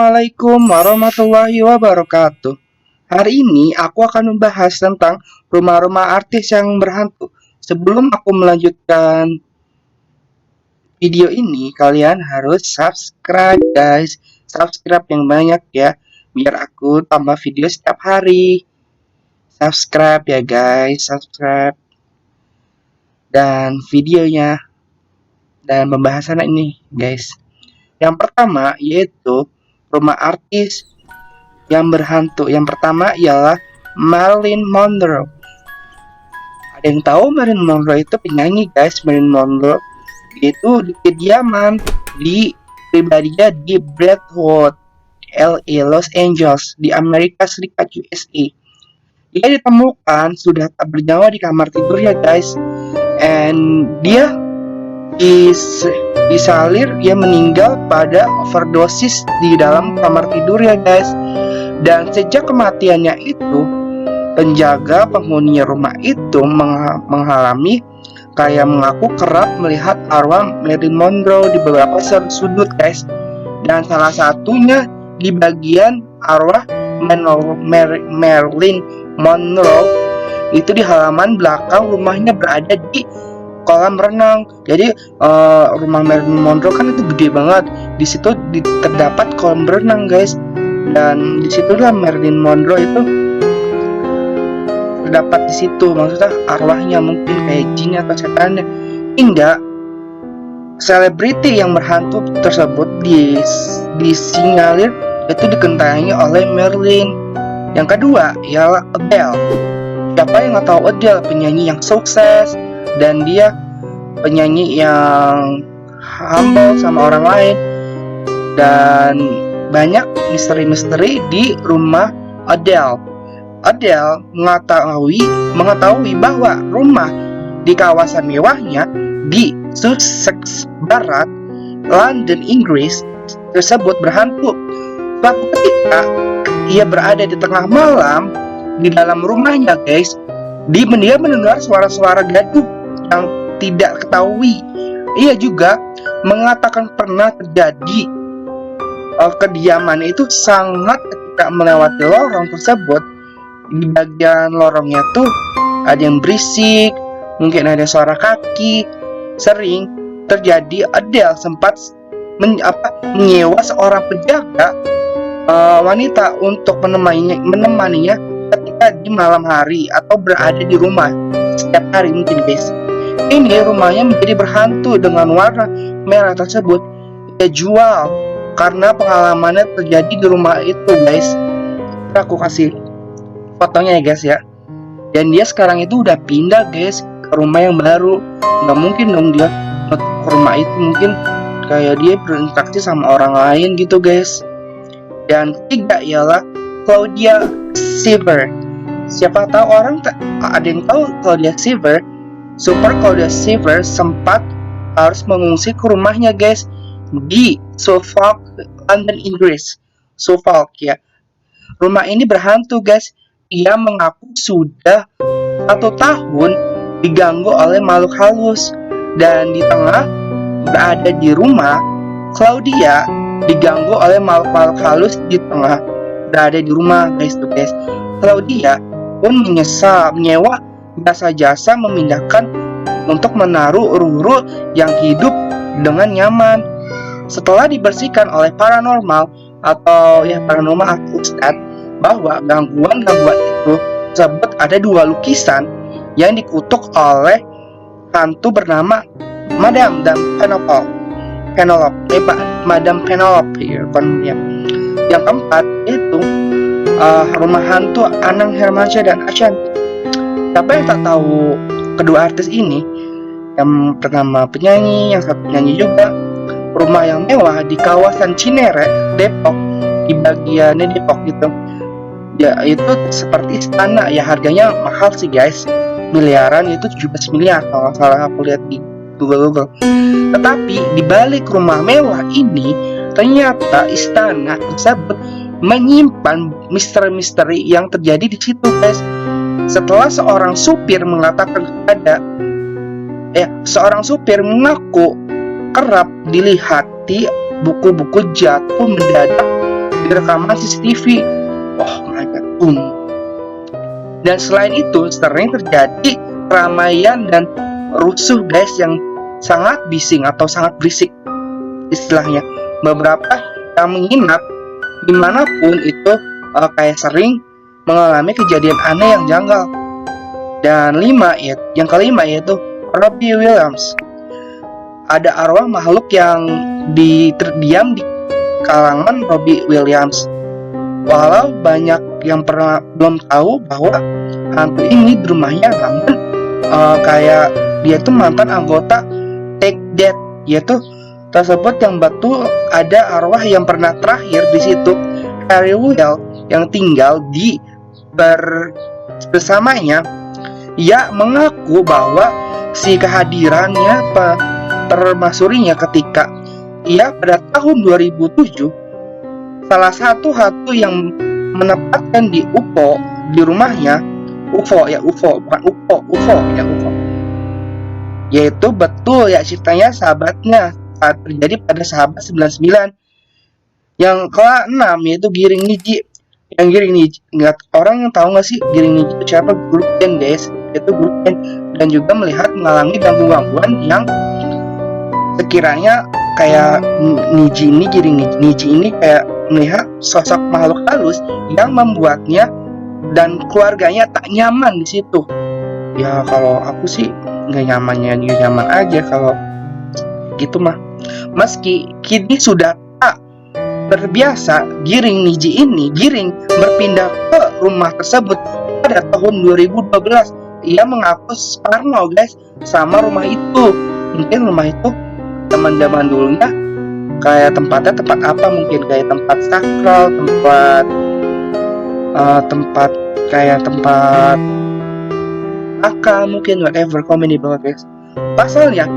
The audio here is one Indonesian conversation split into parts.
Assalamualaikum warahmatullahi wabarakatuh. Hari ini aku akan membahas tentang rumah-rumah artis yang berhantu. Sebelum aku melanjutkan video ini, kalian harus subscribe guys. Subscribe yang banyak ya, biar aku tambah video setiap hari. Subscribe ya guys, subscribe. Dan videonya dan pembahasan ini guys. Yang pertama yaitu rumah artis yang berhantu. Yang pertama ialah Marilyn Monroe. Ada yang tahu Marilyn Monroe itu penyanyi guys. Marilyn Monroe itu di kediaman di pribadinya di Brentwood, LA, Los Angeles di Amerika Serikat USA. Dia ditemukan sudah tak bernyawa di kamar tidurnya guys, and dia disalir ia meninggal pada overdosis di dalam kamar tidur ya guys. Dan sejak kematiannya itu, penjaga penghuni rumah itu mengalami kayak mengaku kerap melihat arwah Marilyn Monroe di beberapa sudut guys. Dan salah satunya di bagian arwah Marilyn Monroe itu di halaman belakang rumahnya berada di kolam renang. Jadi rumah Marilyn Monroe kan itu gede banget. Di situ terdapat kolam renang guys. Dan disitulah Marilyn Monroe itu terdapat di situ. Maksudnya arwahnya mungkin kayak jin atau setannya. Hingga selebriti yang berhantu tersebut disinyalir itu dikentangi oleh Marilyn. Yang kedua ialah Adele. Siapa yang nggak tahu Adele, penyanyi yang sukses dan dia penyanyi yang humble sama orang lain, dan banyak misteri-misteri di rumah Adele. Adele mengetahui bahwa rumah di kawasan mewahnya di Sussex Barat, London, Inggris tersebut berhantu. Suatu ketika ia berada di tengah malam di dalam rumahnya guys, dia mendengar suara-suara gaduh yang tidak ketahui. Ia juga mengatakan pernah terjadi kediaman itu sangat ketika melewati lorong tersebut. Di bagian lorongnya tuh ada yang berisik, mungkin ada suara kaki. Sering terjadi Adele sempat menyewa seorang penjaga wanita untuk menemaninya ketika di malam hari atau berada di rumah setiap hari mungkin guys. Ini rumahnya menjadi berhantu dengan warna merah tersebut. Dia jual karena pengalamannya terjadi di rumah itu guys. Aku kasih fotonya ya guys ya. Dan dia sekarang itu udah pindah guys ke rumah yang baru. Nggak mungkin dong dia ke rumah itu, mungkin kayak dia berinteraksi sama orang lain gitu guys. Dan ketiga ialah Claudia Schiffer. Siapa tahu ada yang tahu Claudia Schiffer? Super Claudia Schiffer sempat harus mengungsi ke rumahnya guys di Suffolk, London, Inggris. Suffolk ya. Rumah ini berhantu guys. Ia mengaku sudah 1 tahun diganggu oleh makhluk halus. Dan di tengah berada di rumah, Claudia diganggu oleh makhluk halus di tengah berada di rumah guys tuh guys. Claudia pun menyewa jasa-jasa memindahkan untuk menaruh ruru yang hidup dengan nyaman. Setelah dibersihkan oleh paranormal atau paranormal ustad bahwa gangguan-gangguan itu tersebut ada 2 lukisan yang dikutuk oleh hantu bernama Madame Penelope ya. Yang keempat itu rumah hantu Anang Hermansyah dan Ashanti. Siapa yang tak tahu kedua artis ini? Yang pertama penyanyi, yang satu penyanyi juga. Rumah yang mewah di kawasan Cinere, Depok, di bagiannya Depok gitu. Ya itu seperti istana ya, harganya mahal sih guys. Miliaran, itu 17 miliar kalau salah aku lihat di Google. Tetapi di balik rumah mewah ini ternyata istana tersebut menyimpan misteri-misteri yang terjadi di situ guys. Setelah seorang supir mengaku kerap dilihati buku-buku jatuh mendadak di rekaman CCTV. Oh my god, boom. Dan selain itu sering terjadi keramaian dan rusuh guys yang sangat bising atau sangat berisik istilahnya. Beberapa yang menginap dimanapun itu kayak sering mengalami kejadian aneh yang janggal. Dan yang kelima yaitu Robbie Williams. Ada arwah makhluk yang terdiam di kalangan Robbie Williams. Walau banyak yang belum tahu bahwa hantu ini di rumahnya, namun kayak dia tuh mantan anggota Take That, yaitu tersebut yang betul ada arwah yang pernah terakhir di situ, Harry Will, yang tinggal di bersamanya. Ia mengaku bahwa si kehadirannya permaksurinya ketika ia pada tahun 2007 salah satu hantu yang menempatkan di UFO di rumahnya. UFO, yaitu betul ya ceritanya sahabatnya saat terjadi pada sahabat 99. Yang ke-6 yaitu Giring Niji. Yang Giring Niji, orang yang tahu nggak sih Giring Niji itu siapa? Grup band guys, itu grup band, dan juga melihat mengalami gangguan yang sekiranya kayak Giring Niji ini kayak melihat sosok makhluk halus yang membuatnya dan keluarganya tak nyaman di situ. Ya kalau aku sih nggak nyaman aja kalau gitu mah. Meski kini sudah tak terbiasa, Giring berpindah ke rumah tersebut pada tahun 2012. Ia mengaku parno guys sama rumah itu. Mungkin rumah itu teman-teman dulunya kayak tempat apa, mungkin kayak tempat sakral, tempat akal, mungkin whatever, comedy banget guys. Pasalnya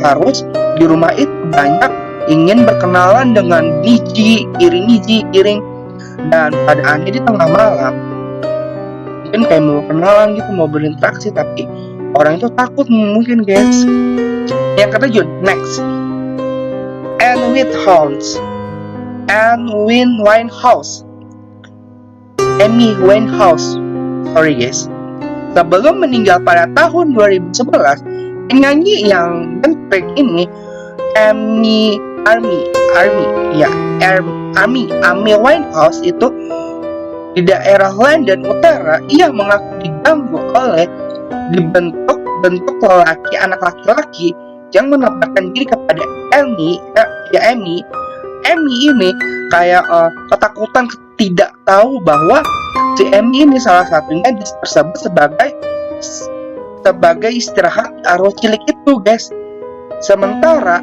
harus di rumah itu banyak ingin berkenalan dengan Giring, dan pada akhirnya di tengah malam mungkin kayak mau kenalan gitu, mau berinteraksi, tapi orang itu takut mungkin guys. Yang ketujuh, next, Amy Winehouse. Sorry guys. Sebelum meninggal pada tahun 2011, penyanyi yang nge-track ini Amy Winehouse itu di daerah London Utara. Ia mengaku diganggu oleh dibentuk anak laki-laki yang menempatkan diri kepada Amy ini kayak ketakutan, tidak tahu bahwa si Amy ini salah satunya disebut sebagai istirahat arwah cilik itu guys. Sementara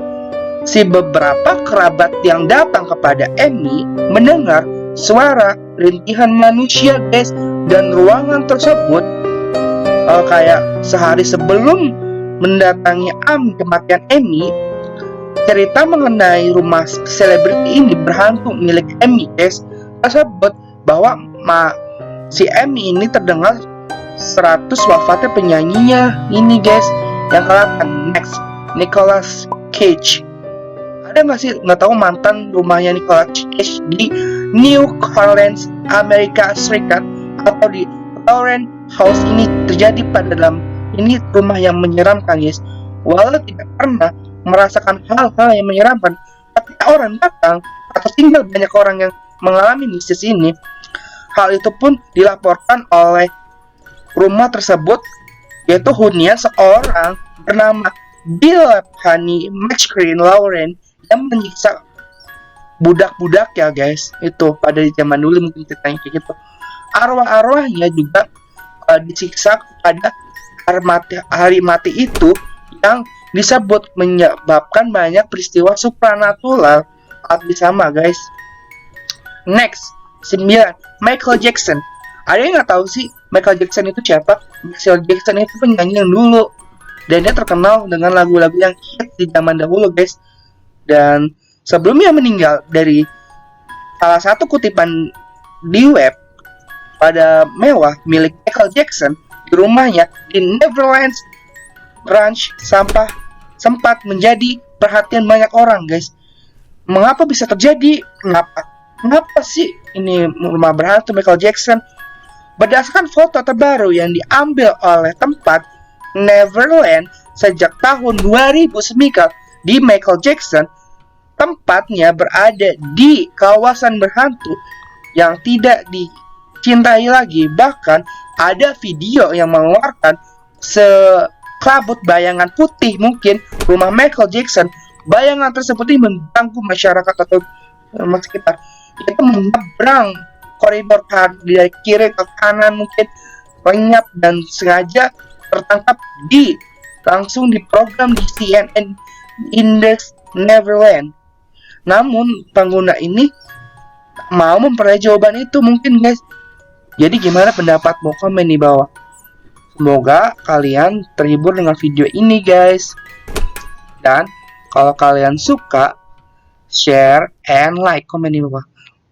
si beberapa kerabat yang datang kepada Amy mendengar suara rintihan manusia guys, dan ruangan tersebut kayak sehari sebelum mendatangi kematian Amy, cerita mengenai rumah selebriti ini berhantu milik Amy guys tersebut bahwa si Amy ini terdengar 100 wafatnya penyanyinya ini guys. Yang ke-8, next, Nicolas Cage. Ada nggak sih nggak tahu mantan rumahnya Nicolas Cage di New Orleans, Amerika Serikat, atau di Lauren House ini terjadi pada dalam ini rumah yang menyeramkan guys. Walau tidak pernah merasakan hal-hal yang menyeramkan, ketika orang datang atau tinggal banyak orang yang mengalami mistis ini, hal itu pun dilaporkan oleh rumah tersebut, yaitu hunian seorang bernama Bill Honey McCreen Lauren yang menyiksa budak-budak ya guys. Itu pada zaman dulu mungkin ceritanya kayak gitu. Arwah-arwahnya juga disiksa pada hari mati itu, yang disebut menyebabkan banyak peristiwa supranatural atau sama guys. Next, 9, Michael Jackson. Ada yang nggak tahu sih Michael Jackson itu siapa? Michael Jackson itu penyanyi yang dulu, dan dia terkenal dengan lagu-lagu yang hit di zaman dahulu guys. Dan sebelumnya meninggal, dari salah satu kutipan di web, pada mewah milik Michael Jackson di rumahnya di Neverland Ranch sempat menjadi perhatian banyak orang guys. Mengapa bisa terjadi? Kenapa? Kenapa sih ini rumah berhantu Michael Jackson? Berdasarkan foto terbaru yang diambil oleh tempat Neverland sejak tahun 2009 di Michael Jackson, tempatnya berada di kawasan berhantu yang tidak dicintai lagi. Bahkan ada video yang mengeluarkan sekelabut bayangan putih mungkin rumah Michael Jackson. Bayangan tersebut ini mengganggu masyarakat atau sekitar. Itu menyeberang koridor dari kiri ke kanan, mungkin lenyap dan sengaja tertangkap langsung di program di CNN Index Neverland. Namun pengguna ini mau memperoleh jawaban itu mungkin, guys. Jadi gimana pendapatmu? Komen di bawah. Semoga kalian terhibur dengan video ini, guys. Dan kalau kalian suka, share and like, komen di bawah.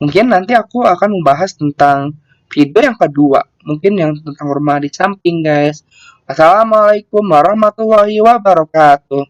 Mungkin nanti aku akan membahas tentang video yang kedua, mungkin yang tentang rumah di samping, guys. Assalamualaikum warahmatullahi wabarakatuh.